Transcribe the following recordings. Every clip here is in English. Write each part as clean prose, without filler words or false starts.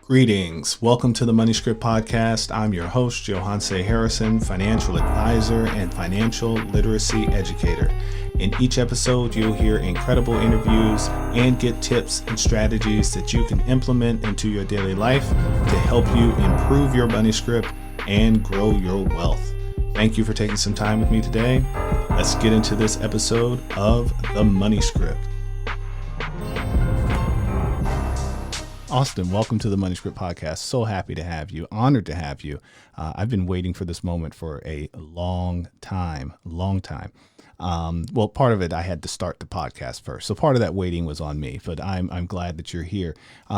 Greetings. Welcome to the Money Script Podcast. I'm your host, Johanse Harrison, financial advisor and financial literacy educator. In each episode, you'll hear incredible interviews and get tips and strategies that you can implement into your daily life to help you improve your money script and grow your wealth. Thank you for taking some time with me today. Let's get into this episode of the Money Script. Austin, welcome to the Money Script Podcast. So happy to have you. Honored to have you. I've been waiting for this moment for a long time. Well, part of it, I had to start the podcast first. So part of that waiting was on me, but I'm glad that you're here.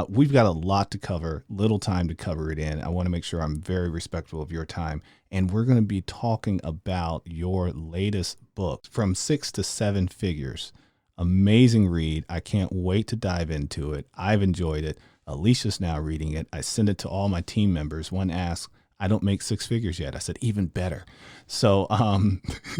We've got a lot to cover, little time to cover it in. I want to make sure I'm very respectful of your time. And we're going to be talking about your latest book, From Six to Seven Figures. Amazing read. I can't wait to dive into it. I've enjoyed it. Alicia's now reading it. I send it to all my team members. One asked, I don't make six figures yet. I said, even better. So,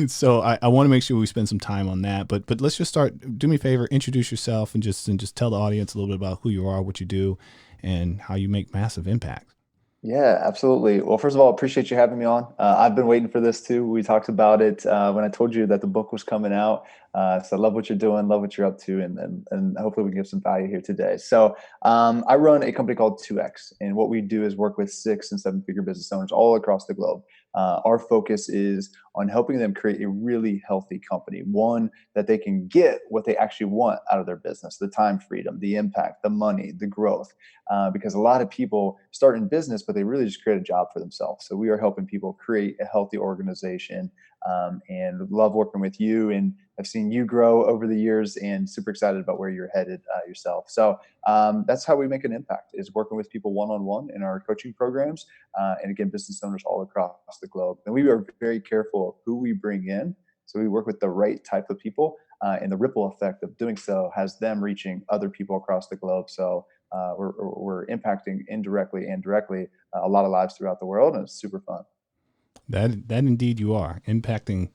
so I want to make sure we spend some time on that, but let's just start. Do me a favor, introduce yourself and just tell the audience a little bit about who you are, what you do, and how you make massive impact. Yeah, absolutely. Well, first of all, appreciate you having me on. I've been waiting for this too. We talked about it when I told you that the book was coming out. So I love what you're doing, love what you're up to, and hopefully we can give some value here today. So I run a company called 2X, and what we do is work with 6 and 7 figure business owners all across the globe. Our focus is on helping them create a really healthy company, one that they can get what they actually want out of their business, the time freedom, the impact, the money, the growth. Because a lot of people start in business, but they really just create a job for themselves. So we are helping people create a healthy organization, and love working with you. And I've seen you grow over the years and super excited about where you're headed yourself. So that's how we make an impact, is working with people one-on-one in our coaching programs. And again, business owners all across the globe. And we are very careful of who we bring in. So we work with the right type of people, and the ripple effect of doing so has them reaching other people across the globe. So we're impacting indirectly and directly a lot of lives throughout the world, and it's super fun. That indeed you are impacting,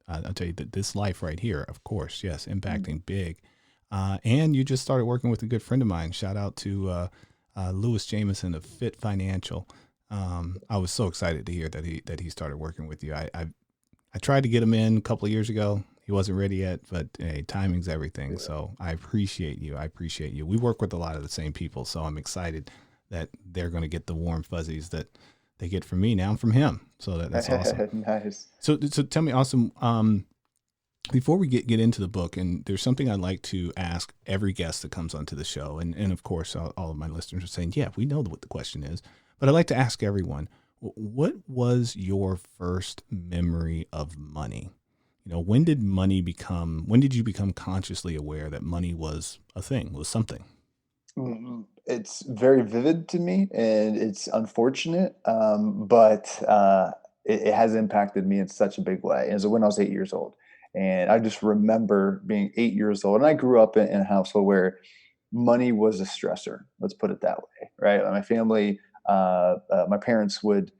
I'll tell you that this life right here, of course, yes, impacting big. And you just started working with a good friend of mine. Shout out to Lewis Jameson of Fit Financial. I was so excited to hear that he started working with you. I tried to get him in a couple of years ago. He wasn't ready yet, but hey, timing's everything. Yeah. So I appreciate you. We work with a lot of the same people, so I'm excited that they're going to get the warm fuzzies that they get from me now from him. So that's awesome. Nice. So tell me, Austin, before we get into the book, and there's something I'd like to ask every guest that comes onto the show. And of course, all of my listeners are saying, yeah, we know what the question is, but I'd like to ask everyone, what was your first memory of money? When did you become consciously aware that money was a thing, was something? It's very vivid to me, and it's unfortunate, but it has impacted me in such a big way. And so when I was 8 years old, and I just remember being 8 years old, and I grew up in a household where money was a stressor. Let's put it that way, right? My family, my parents would,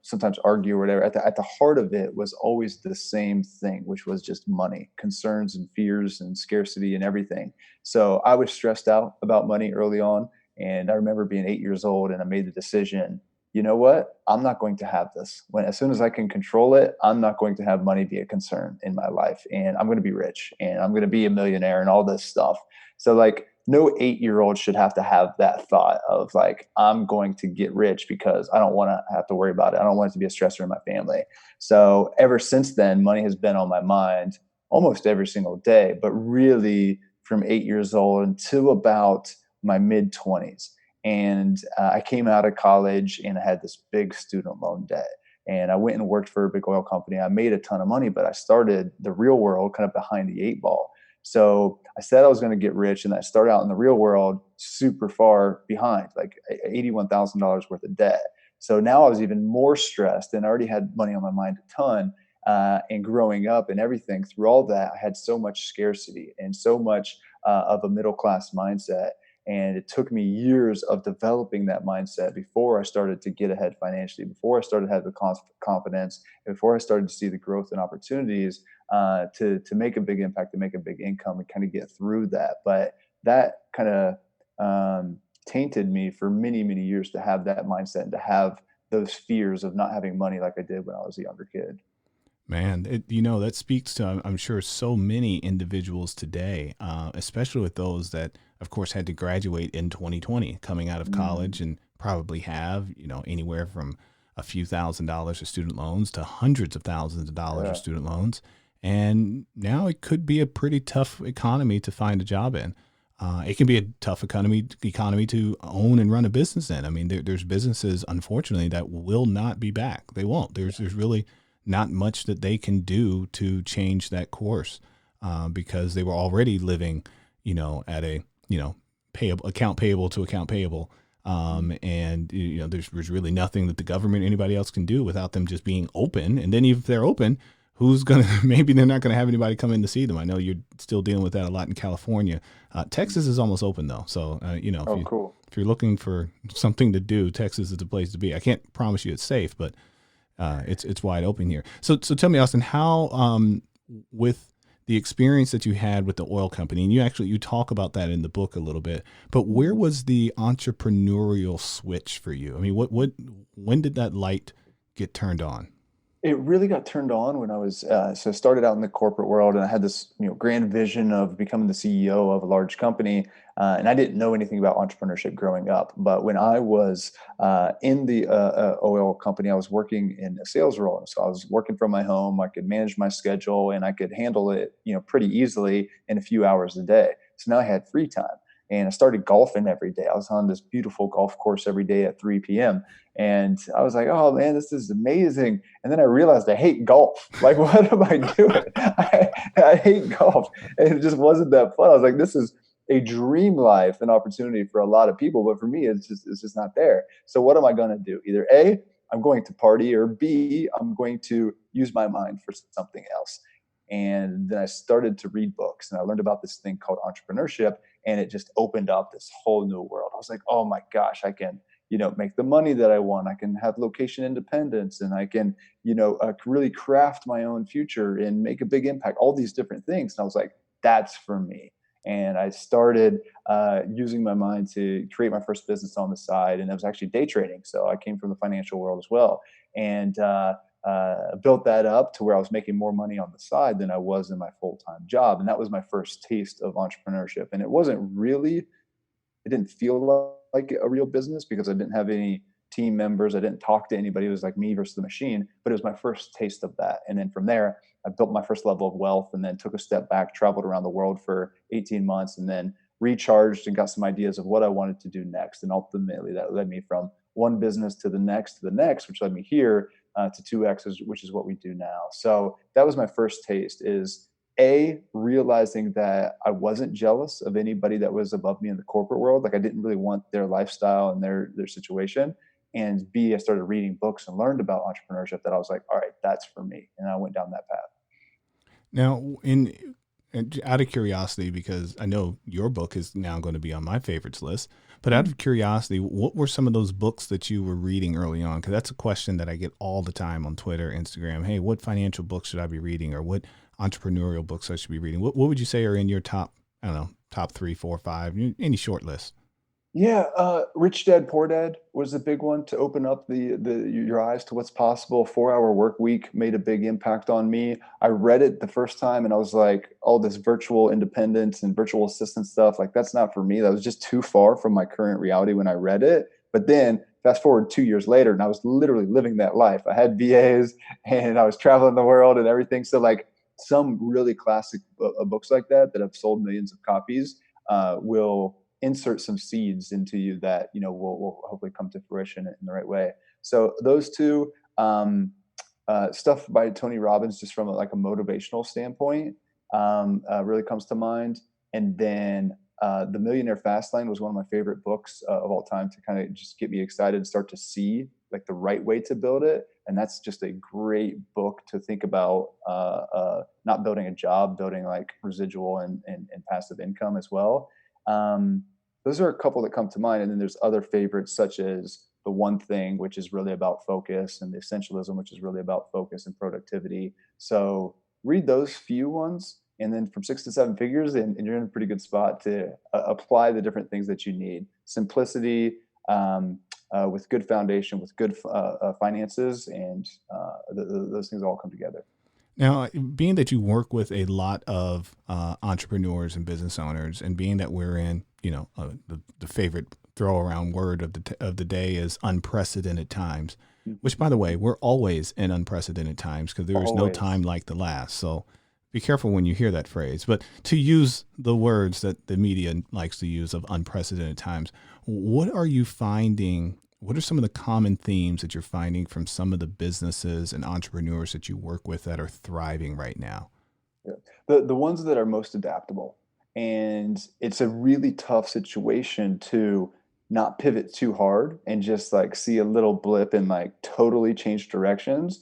sometimes argue or whatever. At the heart of it was always the same thing, which was just money, concerns and fears and scarcity and everything. So I was stressed out about money early on. And I remember being 8 years old, and I made the decision, you know what? I'm not going to have this. As soon as I can control it, I'm not going to have money be a concern in my life. And I'm going to be rich, and I'm going to be a millionaire and all this stuff. So like, no 8-year-old should have to have that thought of like, I'm going to get rich because I don't want to have to worry about it. I don't want it to be a stressor in my family. So ever since then, money has been on my mind almost every single day, but really from 8 years old until about my mid 20s. And I came out of college and I had this big student loan debt. And I went and worked for a big oil company. I made a ton of money, but I started the real world kind of behind the 8 ball. So I said I was going to get rich, and I started out in the real world super far behind, like $81,000 worth of debt. So now I was even more stressed, and I already had money on my mind a ton. And growing up and everything through all that, I had so much scarcity and so much of a middle class mindset. And it took me years of developing that mindset before I started to get ahead financially, before I started to have the confidence, and before I started to see the growth and opportunities to make a big impact, to make a big income and kind of get through that. But that kind of tainted me for many, many years to have that mindset and to have those fears of not having money like I did when I was a younger kid. Man, that speaks to, I'm sure, so many individuals today, especially with those that, of course, had to graduate in 2020, coming out of college Mm, and probably have, anywhere from a few $1,000s of student loans to hundreds of thousands of dollars of yeah, student loans. And now it could be a pretty tough economy to find a job in. It can be a tough economy to own and run a business in. I mean, there's businesses, unfortunately, that will not be back. They won't. There's really not much that they can do to change that course, because they were already living, at a, payable account payable to account payable. mm, And there's really nothing that the government, anybody else can do without them just being open. And then even if they're open, who's gonna? Maybe they're not gonna have anybody come in to see them. I know you're still dealing with that a lot in California. mm. Texas is almost open though, so Oh, cool. if you're looking for something to do, Texas is the place to be. I can't promise you it's safe, but it's wide open here. So tell me, Austin, how with the experience that you had with the oil company, and you talk about that in the book a little bit, but where Mhm. was the entrepreneurial switch for you? I mean, what when did that light get turned on? It really got turned on when I was so I started out in the corporate world, and I had this grand vision of becoming the CEO of a large company, and I didn't know anything about entrepreneurship growing up. But when I was in the oil company, I was working in a sales role, and so I was working from my home. I could manage my schedule, and I could handle it pretty easily in a few hours a day. So now I had free time. And I started golfing every day. I was on this beautiful golf course every day at 3 p.m. And I was like, oh man, this is amazing. And then I realized I hate golf. Like, what am I doing? I hate golf. And it just wasn't that fun. I was like, this is a dream life, an opportunity for a lot of people. But for me, it's just not there. So what am I going to do? Either A, I'm going to party, or B, I'm going to use my mind for something else. And then I started to read books, and I learned about this thing called entrepreneurship, and it just opened up this whole new world. I was like, oh my gosh, I can make the money that I want. I can have location independence, and I can really craft my own future and make a big impact, all these different things. And I was like, that's for me. And I started using my mind to create my first business on the side, and it was actually day trading. So I came from the financial world as well, and built that up to where I was making more money on the side than I was in my full-time job. And that was my first taste of entrepreneurship. And it didn't feel like a real business because I didn't have any team members. I didn't talk to anybody. It was like me versus the machine, but it was my first taste of that. And then from there, I built my first level of wealth, and then took a step back, traveled around the world for 18 months, and then recharged and got some ideas of what I wanted to do next. And ultimately, that led me from one business to the next, which led me here to 2X, which is what we do now. So that was my first taste, is realizing that I wasn't jealous of anybody that was above me in the corporate world. Like, I didn't really want their lifestyle and their situation. And B, I started reading books and learned about entrepreneurship, that I was like, all right, that's for me. And I went down that path. Now, and out of curiosity, because I know your book is now going to be on my favorites list, but out Mm. of curiosity, what were some of those books that you were reading early on? Because that's a question that I get all the time on Twitter, Instagram. Hey, what financial books should I be reading, or what entrepreneurial books I should be reading? What would you say are in your top, I don't know, top three, four, five, any short list? Yeah, Rich Dad Poor Dad was a big one to open up your eyes to what's possible. 4 Hour Work Week made a big impact on me. I read it the first time, and I was like, all this virtual independence and virtual assistant stuff, like, that's not for me. That was just too far from my current reality when I read it. But then fast forward 2 years later, and I was literally living that life. I had VAs, and I was traveling the world and everything. So like, some really classic books like that have sold millions of copies will insert some seeds into you that will hopefully come to fruition in the right way. So those two, stuff by Tony Robbins, just from like a motivational standpoint, really comes to mind. And then The Millionaire Fastlane was one of my favorite books of all time, to kind of just get me excited and start to see like the right way to build it. And that's just a great book to think about, not building a job, building like residual and passive income as well. Um, those are a couple that come to mind. And then there's other favorites, such as The One Thing, which is really about focus, and The Essentialism, which is really about focus and productivity. So read those few ones. And then from 6 to 7 figures, and you're in a pretty good spot to apply the different things that you need. Simplicity, with good foundation, with good finances, and those things all come together. Now, being that you work with a lot of entrepreneurs and business owners, and being that we're in, the favorite throw around word of the day is unprecedented times, which, by the way, we're always in unprecedented times because there is no time Always. like the last. So be careful when you hear that phrase. But to use the words that the media likes to use of unprecedented times, what are you finding? What are some of the common themes that you're finding from some of the businesses and entrepreneurs that you work with that are thriving right now? Yeah. The ones that are most adaptable. And it's a really tough situation to not pivot too hard and just like see a little blip and like totally change directions,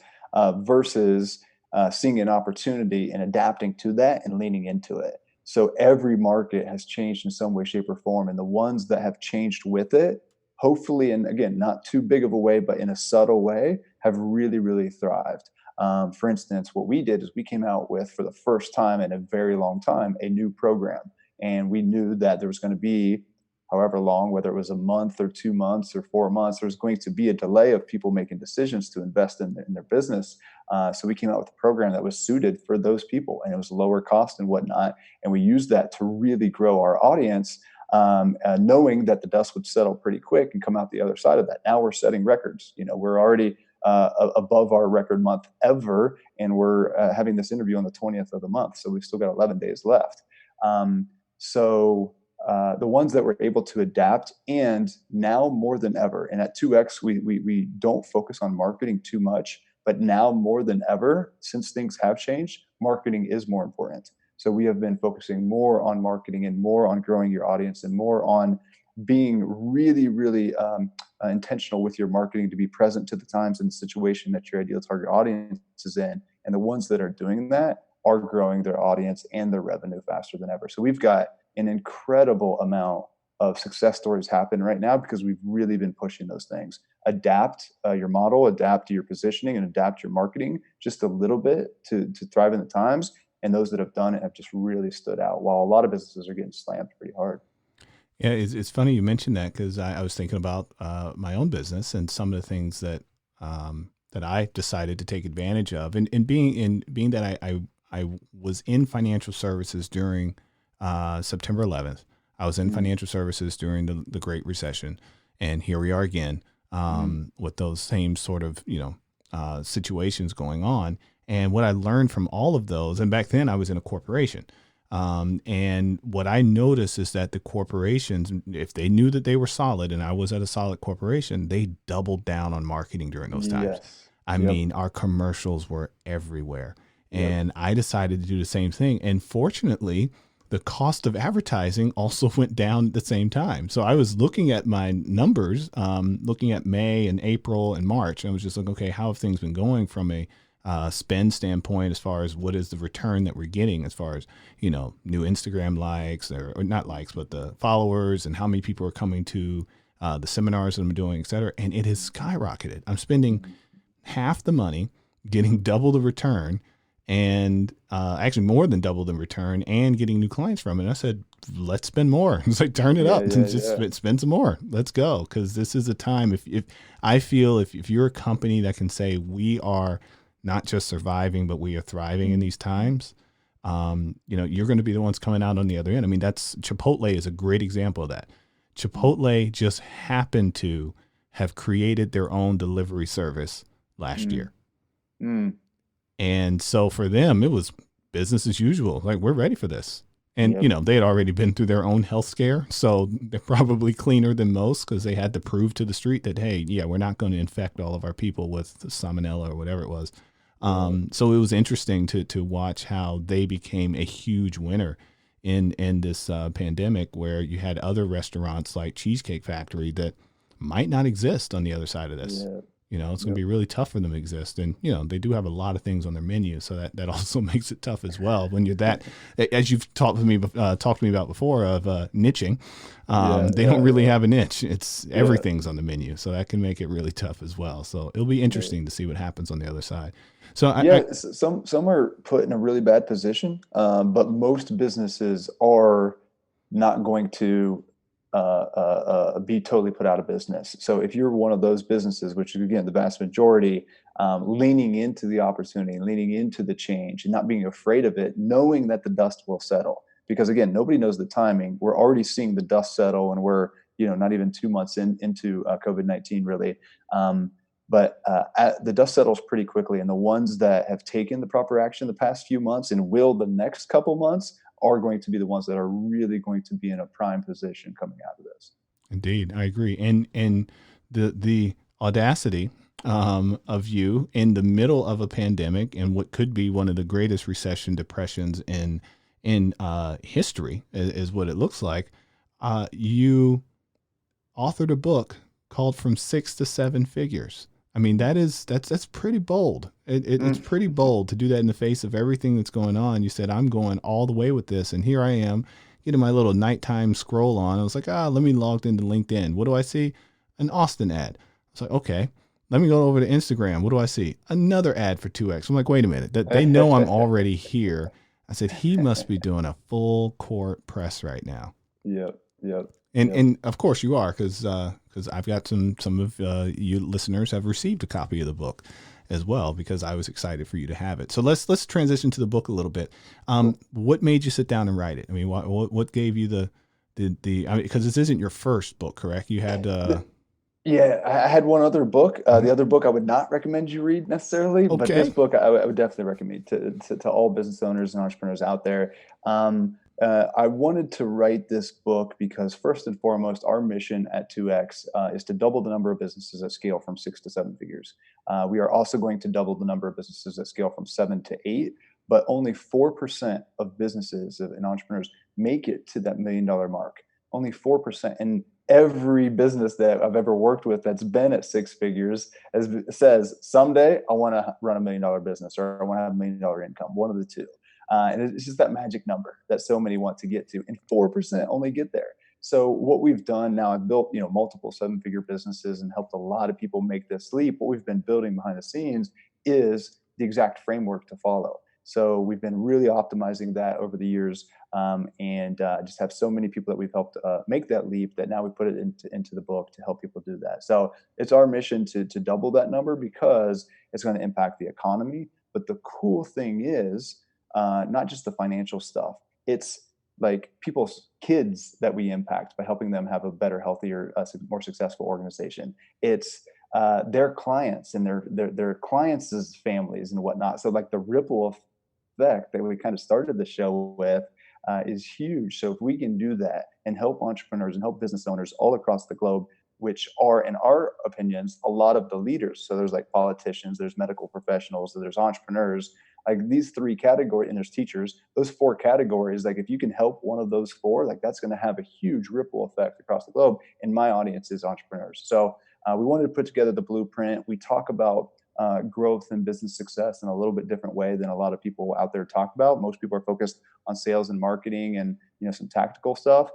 versus seeing an opportunity and adapting to that and leaning into it. So every market has changed in some way, shape, or form. And the ones that have changed with it, hopefully, and again, not too big of a way, but in a subtle way, have really, really thrived. For instance, what we did is we came out with, for the first time in a very long time, a new program. And we knew that there was going to be, however long, whether it was a month or 2 months or 4 months, there was going to be a delay of people making decisions to invest in their business. So we came out with a program that was suited for those people, and it was lower cost and whatnot. And we used that to really grow our audience, knowing that the dust would settle pretty quick and come out the other side of that. Now we're setting records. We're already above our record month ever, and we're having this interview on the 20th of the month, so we've still got 11 days left. So the ones that were able to adapt, and now more than ever, and at 2x, we don't focus on marketing too much, but now more than ever, since things have changed, marketing is more important. So we have been focusing more on marketing and more on growing your audience and more on being really, really intentional with your marketing to be present to the times and the situation that your ideal target audience is in. And the ones that are doing that are growing their audience and their revenue faster than ever. So we've got an incredible amount of success stories happen right now because we've really been pushing those things. Adapt your model, adapt your positioning, and adapt your marketing just a little bit to thrive in the times. And those that have done it have just really stood out, while a lot of businesses are getting slammed pretty hard. Yeah, it's funny you mentioned that because I was thinking about my own business and some of the things that I decided to take advantage of, and being that I was in financial services during September 11th. I was in Mm, financial services during the Great Recession, and here we are again mm, with those same sort of situations going on. And what I learned from all of those, and back then I was in a corporation. And what I noticed is that the corporations, if they knew that they were solid and I was at a solid corporation, they doubled down on marketing during those times. yes. I Yep. mean, our commercials were everywhere. Yep. And I decided to do the same thing. And fortunately, the cost of advertising also went down at the same time. So I was looking at my numbers, looking at May and April and March. And I was just like, okay, how have things been going from a spend standpoint as far as what is the return that we're getting as far as, new Instagram likes or not likes, but the followers and how many people are coming to the seminars that I'm doing, et cetera. And it has skyrocketed. I'm spending Mhm. half the money, getting double the return, and actually more than double the return, and getting new clients from it. And I said, let's spend more. It's like, turn it Yeah, up and yeah, just yeah. spend some more. Let's go. Because this is a time, if I feel if you're a company that can say we are not just surviving, but we are thriving in Mm, these times, you're going to be the ones coming out on the other end. I mean, that's Chipotle is a great example of that. mm, Chipotle just happened to have created their own delivery service last mm, year. mm. And so for them, it was business as usual. Like, we're ready for this. And, Yep. they had already been through their own health scare. So they're probably cleaner than most because they had to prove to the street that, hey, yeah, we're not going to infect all of our people with salmonella or whatever it was. Right. So it was interesting to watch how they became a huge winner in this pandemic, where you had other restaurants like Cheesecake Factory that might not exist on the other side of this. Yeah. It's going to Yep. be really tough for them to exist. And, they do have a lot of things on their menu. So that also makes it tough as well. When you're that, as you've talked to me about before of niching, Yeah, they don't yeah, really yeah, have a niche. It's yeah. everything's on the menu. So that can make it really tough as well. So it'll be interesting to see what happens on the other side. So Yeah, some are put in a really bad position, but most businesses are not going to be totally put out of business. So if you're one of those businesses, which is again the vast majority, leaning into the opportunity, leaning into the change, and not being afraid of it, knowing that the dust will settle. Because again, nobody knows the timing. We're already seeing the dust settle, and we're not even 2 months into COVID-19 really. But the dust settles pretty quickly, and the ones that have taken the proper action the past few months and will the next couple months are going to be the ones that are really going to be in a prime position coming out of this. Indeed, I agree. And the audacity of you in the middle of a pandemic and what could be one of the greatest recession depressions in history is what it looks like. You authored a book called From Six to Seven Figures. I mean, that's pretty bold. It's Mm. pretty bold to do that in the face of everything that's going on. You said, I'm going all the way with this. And here I am getting my little nighttime scroll on. I was like, let me log into LinkedIn. What do I see? An Austin ad. I was like, okay, let me go over to Instagram. What do I see? Another ad for 2X. I'm like, wait a minute. They know I'm already here. I said, he must be doing a full court press right now. Yep, yep, And yep. and of course you are, because I've got some of you listeners have received a copy of the book as well, because I was excited for you to have it. So let's transition to the book a little bit. Cool. What made you sit down and write it? I mean, what gave you the I mean, because this isn't your first book, correct? You had Yeah, I had one other book. Mhm. The other book I would not recommend you read necessarily, but this Okay. book I would definitely recommend to all business owners and entrepreneurs out there. I wanted to write this book because first and foremost, our mission at 2X is to double the number of businesses at scale from 6 to 7 figures. We are also going to double the number of businesses at scale from 7 to 8, but only 4% of businesses and entrepreneurs make it to that $1 million mark. Only 4%. And every business that I've ever worked with that's been at 6 figures says someday I want to run $1 million business or I want to have $1 million income, one of the two. And it's just that magic number that so many want to get to, and 4% only get there. So what we've done now, I've built multiple 7 figure businesses and helped a lot of people make this leap. What we've been building behind the scenes is the exact framework to follow. So we've been really optimizing that over the years, and just have so many people that we've helped make that leap that now we put it into the book to help people do that. So it's our mission to double that number because it's going to impact the economy. But the cool thing is not just the financial stuff. It's like people's kids that we impact by helping them have a better, healthier, more successful organization. It's their clients and their clients' families and whatnot. So like the ripple effect that we kind of started the show with is huge. So if we can do that and help entrepreneurs and help business owners all across the globe, which are, in our opinions, a lot of the leaders. So there's like politicians, there's medical professionals, there's entrepreneurs, like these three categories, and there's teachers. Those four categories, like if you can help one of those four, like that's going to have a huge ripple effect across the globe. And my audience is entrepreneurs. So we wanted to put together the blueprint. We talk about growth and business success in a little bit different way than a lot of people out there talk about. Most people are focused on sales and marketing and some tactical stuff.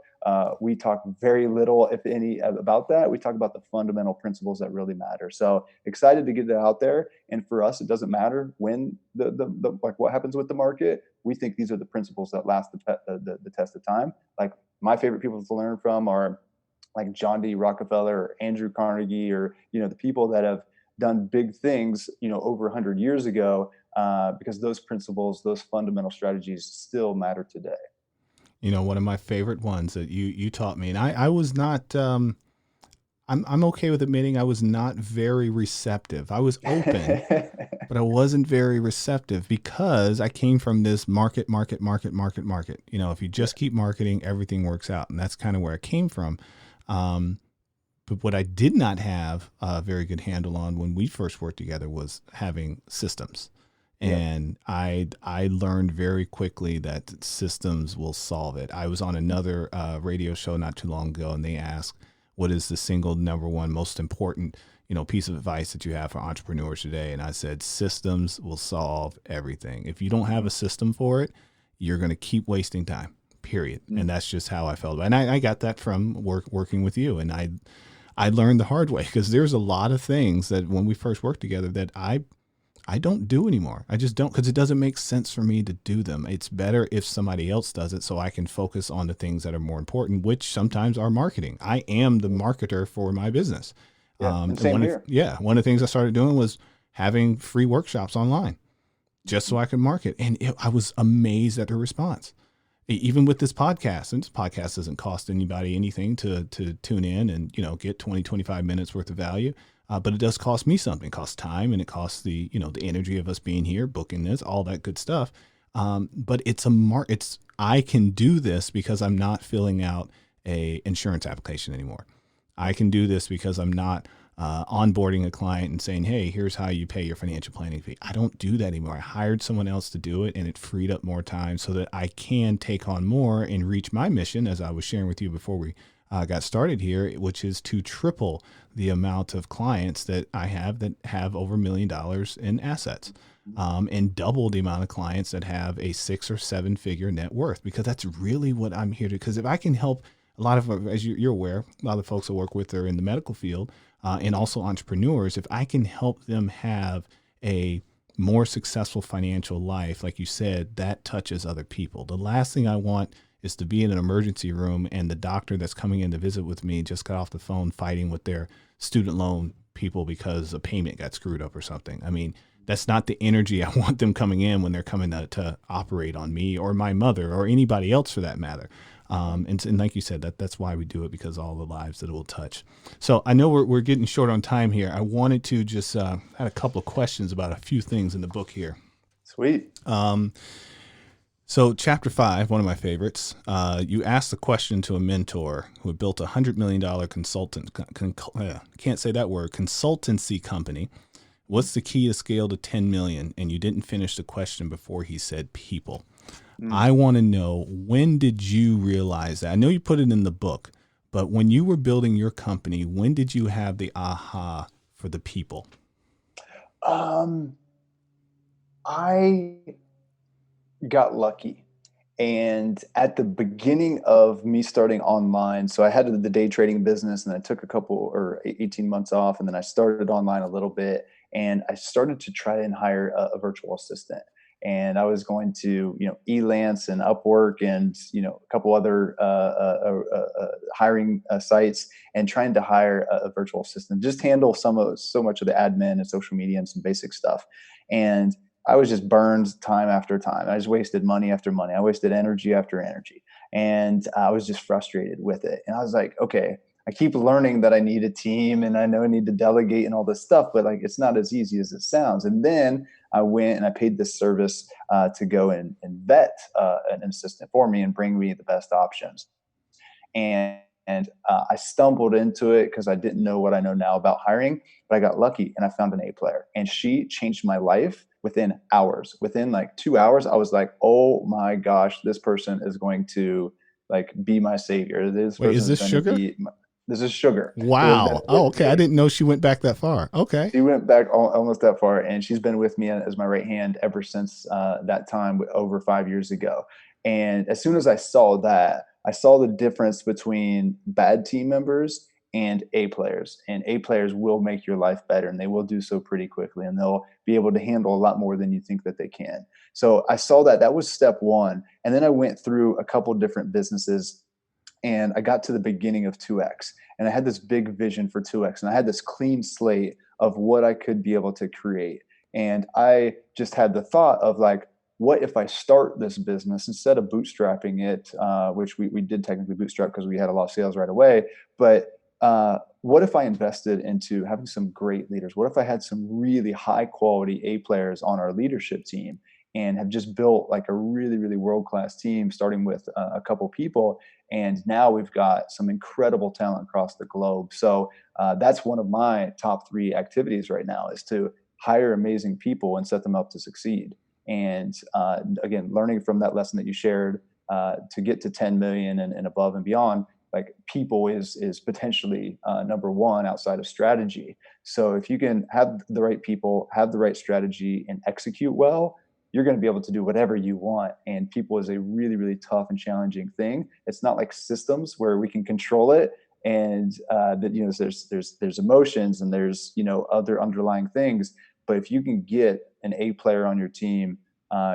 We talk very little, if any, about that. We talk about the fundamental principles that really matter. So excited to get it out there. And for us, it doesn't matter when the like what happens with the market. We think these are the principles that last the test of time. Like my favorite people to learn from are like John D. Rockefeller or Andrew Carnegie, or the people that have done big things over 100 years ago, because those principles, those fundamental strategies still matter today. One of my favorite ones that you taught me, and I was not. I'm okay with admitting I was not very receptive. I was open, but I wasn't very receptive because I came from this market. If you Yeah. just keep marketing, everything works out. And that's kind of where I came from. But what I did not have a very good handle on when we first worked together was having systems. Yeah. And I learned very quickly that systems will solve it. I was on another radio show not too long ago, and they asked, what is the single number one most important, piece of advice that you have for entrepreneurs today? And I said, systems will solve everything. If you don't have a system for it, you're going to keep wasting time, period. And that's just how I felt about it. And I got that from working with you. And I learned the hard way, because there's a lot of things that when we first worked together that I don't do anymore. I just don't, because it doesn't make sense for me to do them. It's better if somebody else does it, so I can focus on the things that are more important, which sometimes are marketing. I am the marketer for my business. Yeah, and same here. One of the things I started doing was having free workshops online just so I could market. And I was amazed at the response. Even with this podcast, and this podcast doesn't cost anybody anything to tune in and, get 20, 25 minutes worth of value. But it does cost me something. It costs time, and it costs the energy of us being here, booking this, all that good stuff. But I can do this because I'm not filling out a insurance application anymore. I can do this because I'm not onboarding a client and saying, hey, here's how you pay your financial planning fee. I don't do that anymore. I hired someone else to do it, and it freed up more time so that I can take on more and reach my mission, as I was sharing with you before we got started here, which is to triple the amount of clients that I have that have over $1 million in assets, and double the amount of clients that have a 6 or 7 figure net worth, because that's really what I'm here to. Because if I can help a lot of, as you're aware, a lot of the folks I work with are in the medical field, and also entrepreneurs. If I can help them have a more successful financial life, like you said, that touches other people. The last thing I want is to be in an emergency room and the doctor that's coming in to visit with me just got off the phone fighting with their student loan people because a payment got screwed up or something. I mean, that's not the energy I want them coming in when they're coming to operate on me or my mother or anybody else for that matter. And like you said, that's why we do it, because all the lives that it will touch. So I know we're getting short on time here. I wanted to just had a couple of questions about a few things in the book here. Sweet. So chapter 5, one of my favorites, you asked the question to a mentor who had built $100 million consultancy company. What's the key to scale to 10 million? And you didn't finish the question before he said people. I want to know, when did you realize that? I know you put it in the book, but when you were building your company, when did you have the aha for the people? I got lucky. And at the beginning of me starting online, so I had the day trading business, and I took a couple or 18 months off, and then I started online a little bit, and I started to try and hire a virtual assistant. And I was going to, Elance and Upwork and, a couple other hiring sites, and trying to hire a virtual assistant, just handle so much of the admin and social media and some basic stuff. And I was just burned time after time. I just wasted money after money. I wasted energy after energy. And I was just frustrated with it. And I was like, okay, I keep learning that I need a team and I know I need to delegate and all this stuff, but like, it's not as easy as it sounds. And then I went and I paid this service to go and vet an assistant for me and bring me the best options. And I stumbled into it because I didn't know what I know now about hiring, but I got lucky and I found an A player, and she changed my life within hours. Within like 2 hours, I was like, oh my gosh, this person is going to like be my savior. Wait, is this Sugar? This is Sugar. Wow. Oh, okay. I didn't know she went back that far. Okay. She went back almost that far, and she's been with me as my right hand ever since that time, over 5 years ago. And as soon as I saw that, I saw the difference between bad team members and A players. And A players will make your life better, and they will do so pretty quickly, and they'll be able to handle a lot more than you think that they can. So I saw that was step one. And then I went through a couple different businesses, and I got to the beginning of 2X, and I had this big vision for 2X, and I had this clean slate of what I could be able to create. And I just had the thought of like, what if I start this business instead of bootstrapping it, which we did technically bootstrap because we had a lot of sales right away. But what if I invested into having some great leaders? What if I had some really high quality A players on our leadership team and have just built like a really, really world-class team, starting with a couple people. And now we've got some incredible talent across the globe. So that's one of my top 3 activities right now, is to hire amazing people and set them up to succeed. And again, learning from that lesson that you shared, to get to 10 million and above and beyond, like people is potentially number one outside of strategy. So if you can have the right people, have the right strategy, and execute well, you're going to be able to do whatever you want. And people is a really, really tough and challenging thing. It's not like systems where we can control it, and that, you know, there's emotions and there's, you know, other underlying things. But if you can get an A player on your team,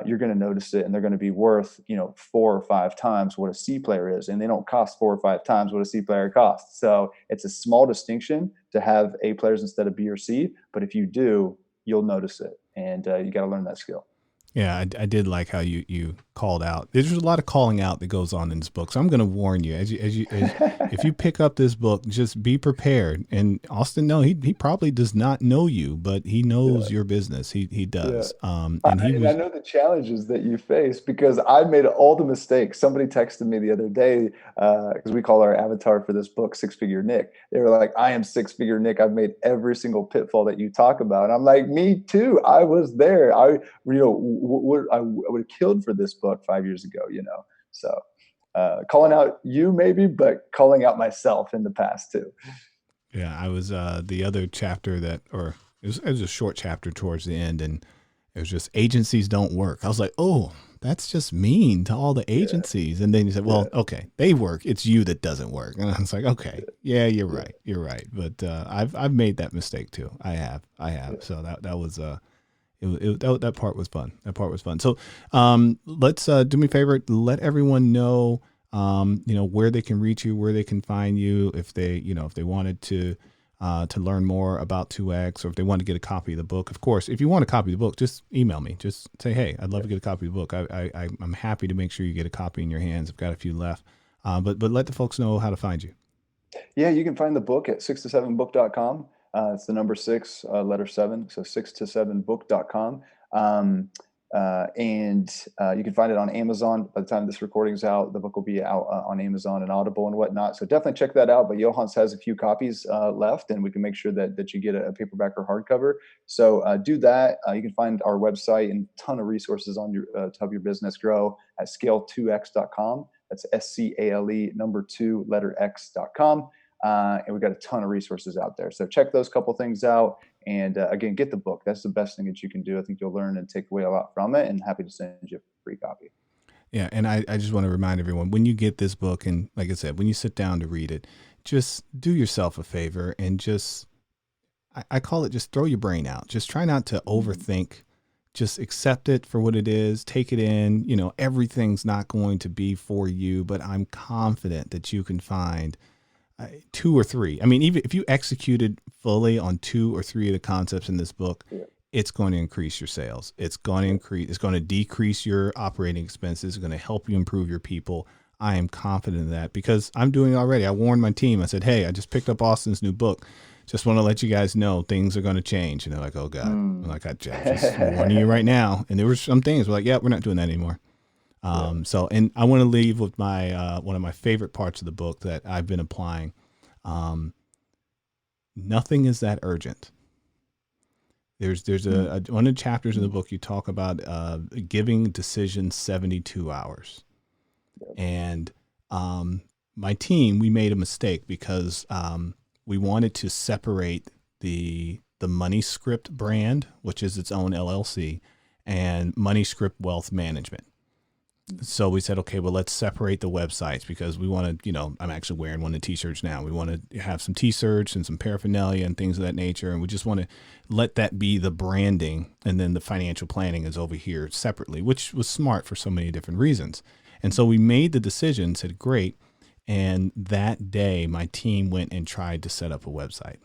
you're going to notice it, and they're going to be worth, you know, 4 or 5 times what a C player is, and they don't cost 4 or 5 times what a C player costs. So it's a small distinction to have A players instead of B or C, but if you do, you'll notice it, and you got to learn that skill. Yeah, I did like how you called out. There's a lot of calling out that goes on in this book. So I'm going to warn you, if you pick up this book, just be prepared. And Austin, no, he probably does not know you, but he knows your business. He Yeah. does. And he And I was, know the challenges that you face because I made all the mistakes. Somebody texted me the other day, because we call our avatar for this book Six Figure Nick. They were like, "I am Six Figure Nick. I've made every single pitfall that you talk about." And I'm like, "Me too. I was there. I, you know, I would have killed for this book 5 years ago. You know." So calling out you maybe, but calling out myself in the past too. yeah, I was the other chapter that, or it was a short chapter towards the end, and it was just agencies don't work. I was like, oh, that's just mean to all the Yeah, agencies. And then you said, yeah, well, okay, they work. It's you that doesn't work. And I was like, okay, yeah, you're yeah, right. You're right. But I've made that mistake too. I have. yeah. So that was that part was fun. That part was fun. So let's do me a favor. Let everyone know, you know, where they can reach you, where they can find you, if they, you know, if they wanted to learn more about 2X, or if they want to get a copy of the book. Of course, if you want a copy of the book, just email me. Just say, hey, I'd love to get a copy of the book. I'm happy to make sure you get a copy in your hands. I've got a few left. But let the folks know how to find you. Yeah, you can find the book at 6to7book.com. It's the number six, letter seven. So 6to7book.com. And you can find it on Amazon. By the time this recording is out, the book will be out on Amazon and Audible and whatnot. So definitely check that out. But Johans has a few copies left, and we can make sure that you get a paperback or hardcover. So do that. You can find our website and a ton of resources on your to help your business grow at scale2x.com. That's SCALE number two, letter X.com. And we've got a ton of resources out there. So check those couple things out. And again, get the book. That's the best thing that you can do. I think you'll learn and take away a lot from it, and happy to send you a free copy. Yeah. And I just want to remind everyone, when you get this book, and like I said, when you sit down to read it, just do yourself a favor and just, I call it, just throw your brain out. Just try not to overthink. Just accept it for what it is. Take it in. You know, everything's not going to be for you, but I'm confident that you can find 2 or 3. I mean, even if you executed fully on 2 or 3 of the concepts in this book, Yeah. it's going to increase your sales. It's going to increase, it's going to decrease your operating expenses. It's going to help you improve your people. I am confident in that because I'm doing it already. I warned my team. I said, hey, I just picked up Austin's new book. Just want to let you guys know things are going to change. And they're like, oh God. I'm like, I'm just warning you right now. And there were some things we're like, yeah, we're not doing that anymore. So, and I want to leave with my, one of my favorite parts of the book that I've been applying. Nothing is that urgent. There's one of the chapters in the book, you talk about, giving decisions 72 hours. And, my team, we made a mistake because, we wanted to separate the Money Script brand, which is its own LLC, and Money Script Wealth Management. So we said, okay, well, let's separate the websites because we want to, you know, I'm actually wearing one of the t-shirts now. We want to have some t-shirts and some paraphernalia and things of that nature. And we just want to let that be the branding. And then the financial planning is over here separately, which was smart for so many different reasons. And so we made the decision, said, great. And that day, my team went and tried to set up a website.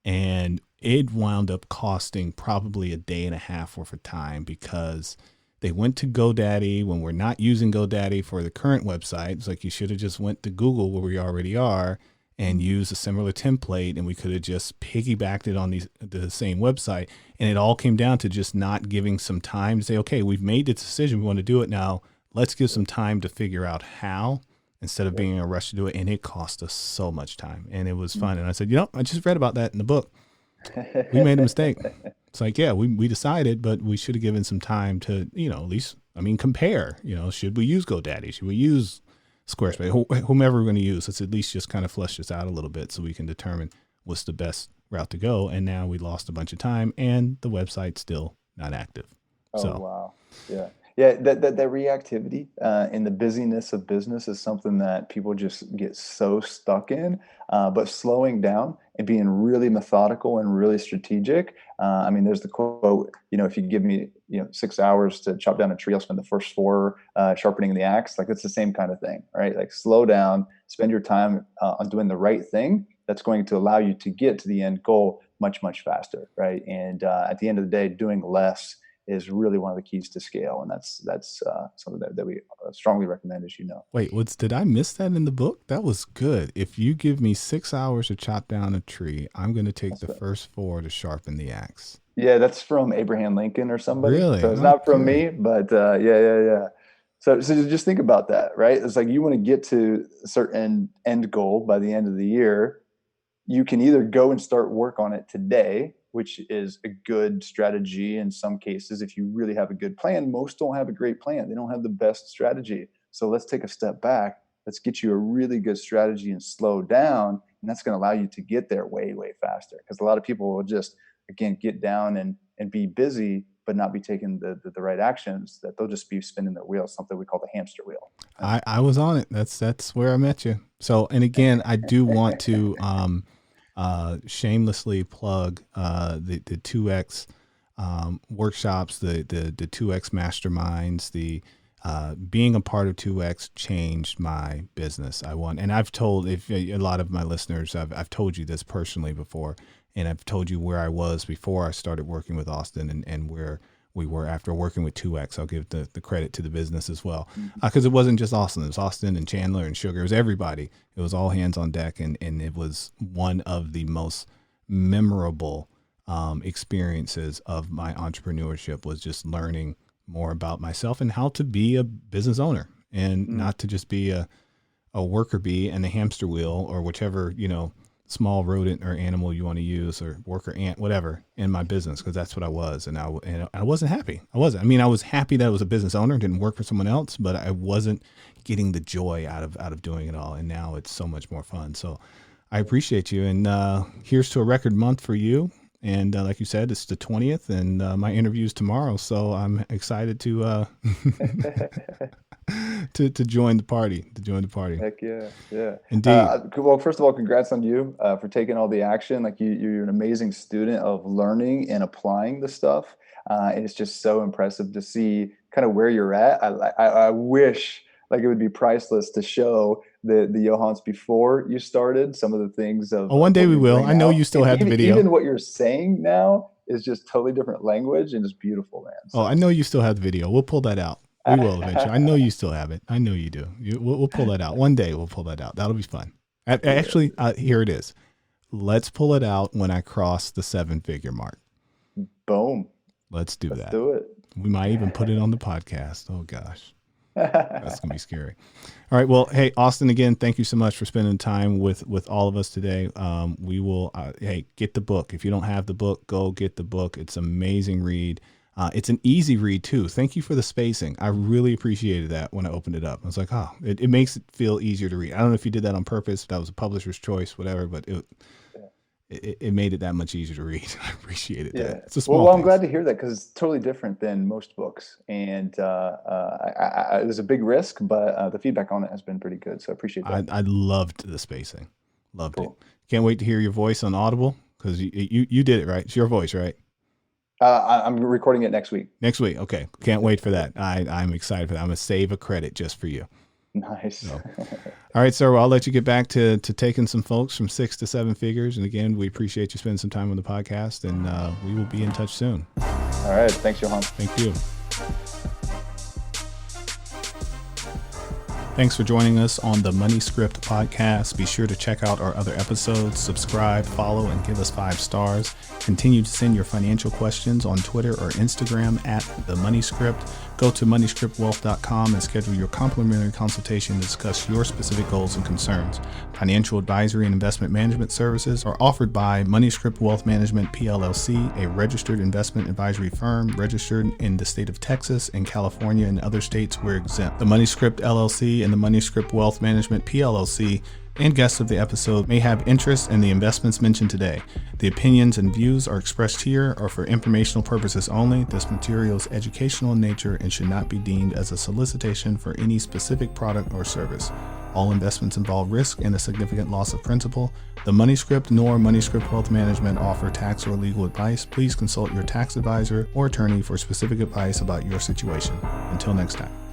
And it wound up costing probably a day and a half worth of time because they went to GoDaddy when we're not using GoDaddy for the current website. It's like you should have just went to Google where we already are and used a similar template, and we could have just piggybacked it on the same website. And it all came down to just not giving some time to say, okay, we've made the decision. We want to do it now. Let's give some time to figure out how, instead of being in a rush to do it. And it cost us so much time, and it was fun. And I said, you know, I just read about that in the book. We made a mistake. It's like, yeah, we decided, but we should have given some time to, you know, at least, I mean, compare, you know, should we use GoDaddy? Should we use Squarespace, whomever we're going to use. Let's at least just kind of flush this out a little bit so we can determine what's the best route to go. And now we lost a bunch of time and the website's still not active. Oh, So wow. Yeah. Yeah. That reactivity in the busyness of business is something that people just get so stuck in. But slowing down and being really methodical and really strategic. I mean, there's the quote, if you give me, 6 hours to chop down a tree, I'll spend the first 4 sharpening the axe. Like, it's the same kind of thing, right? Like, slow down, spend your time on doing the right thing that's going to allow you to get to the end goal much, much faster, right? And at the end of the day, doing less is really one of the keys to scale. And that's something that we strongly recommend, as you know. wait, did I miss that in the book? That was good. If you give me 6 hours to chop down a tree, I'm going to take the first 4 to sharpen the axe. Yeah, that's from Abraham Lincoln or somebody. Really? So it's not from Okay. me, but yeah. So just think about that, right? It's like, you want to get to a certain end goal by the end of the year. You can either go and start work on it today, which is a good strategy in some cases. If you really have a good plan, most don't have a great plan. They don't have the best strategy. So let's take a step back. Let's get you a really good strategy and slow down. And that's going to allow you to get there way, way faster. Because a lot of people will just, again, get down and be busy, but not be taking the right actions, that they'll just be spinning their wheels, something we call the hamster wheel. I was on it. That's where I met you. So, and again, I do want to shamelessly plug the 2X workshops, the 2X masterminds, the being a part of 2X changed my business. And I've told, if a lot of my listeners, I've told you this personally before, and I've told you where I was before I started working with Austin and where we were after working with 2X. I'll give the credit to the business as well. Because it wasn't just Austin. It was Austin and Chandler and Sugar. It was everybody. It was all hands on deck. And it was one of the most memorable experiences of my entrepreneurship, was just learning more about myself and how to be a business owner and not to just be a worker bee and the hamster wheel or whichever, small rodent or animal you want to use, or worker ant, whatever, in my business, because that's what I was. And I wasn't happy. I wasn't. I mean, I was happy that I was a business owner, didn't work for someone else, but I wasn't getting the joy out of doing it all. And now it's so much more fun. So I appreciate you. And here's to a record month for you. And like you said, it's the 20th, and my interview's tomorrow. So I'm excited to to join the party. Heck yeah, yeah. Indeed. Well, first of all, congrats on you for taking all the action. Like, you're an amazing student of learning and applying the stuff, and it's just so impressive to see kind of where you're at. I wish, like, it would be priceless to show the Johans before you started, some of the things of. Oh, one day we will. I know you still have the video. Even what you're saying now is just totally different language, and it's beautiful, man. So. Oh, I know you still have the video. We'll pull that out. We will eventually. I know you still have it. I know you do. We'll pull that out. One day we'll pull that out. That'll be fun. Actually, here it is. Let's pull it out when I cross the 7-figure mark. Boom. Let's do that. Let's do it. We might even put it on the podcast. Oh, gosh. That's going to be scary. All right. Well, hey, Austin, again, thank you so much for spending time with all of us today. We will, hey, get the book. If you don't have the book, go get the book. It's an amazing read. It's an easy read too. Thank you for the spacing. I really appreciated that when I opened it up. I was like, oh, it makes it feel easier to read. I don't know if you did that on purpose. That was a publisher's choice, whatever, but it made it that much easier to read. I appreciated that. It's a small well, I'm glad to hear that, because it's totally different than most books. And it was a big risk, but the feedback on it has been pretty good. So I appreciate that. I loved the spacing. Loved it. Can't wait to hear your voice on Audible, because you did it, right? It's your voice, right? I'm recording it next week. Next week. Okay. Can't wait for that. I'm excited for that. I'm going to save a credit just for you. Nice. So. All right, sir. Well, I'll let you get back to taking some folks from 6 to 7 figures. And again, we appreciate you spending some time on the podcast, and we will be in touch soon. All right. Thanks, Johan. Thank you. Thanks for joining us on the Money Script podcast. Be sure to check out our other episodes, subscribe, follow, and give us 5 stars. Continue to send your financial questions on Twitter or Instagram at The Money Script. Go to moneyscriptwealth.com and schedule your complimentary consultation to discuss your specific goals and concerns. Financial advisory and investment management services are offered by Money Script Wealth Management PLLC, a registered investment advisory firm registered in the state of Texas and California and other states where exempt. The Money Script LLC and the Manuscript Wealth Management PLLC and guests of the episode may have interest in the investments mentioned today. The opinions and views are expressed here are for informational purposes only. This material is educational in nature and should not be deemed as a solicitation for any specific product or service. All investments involve risk and a significant loss of principal. The Manuscript nor Manuscript Wealth Management offer tax or legal advice. Please consult your tax advisor or attorney for specific advice about your situation. Until next time.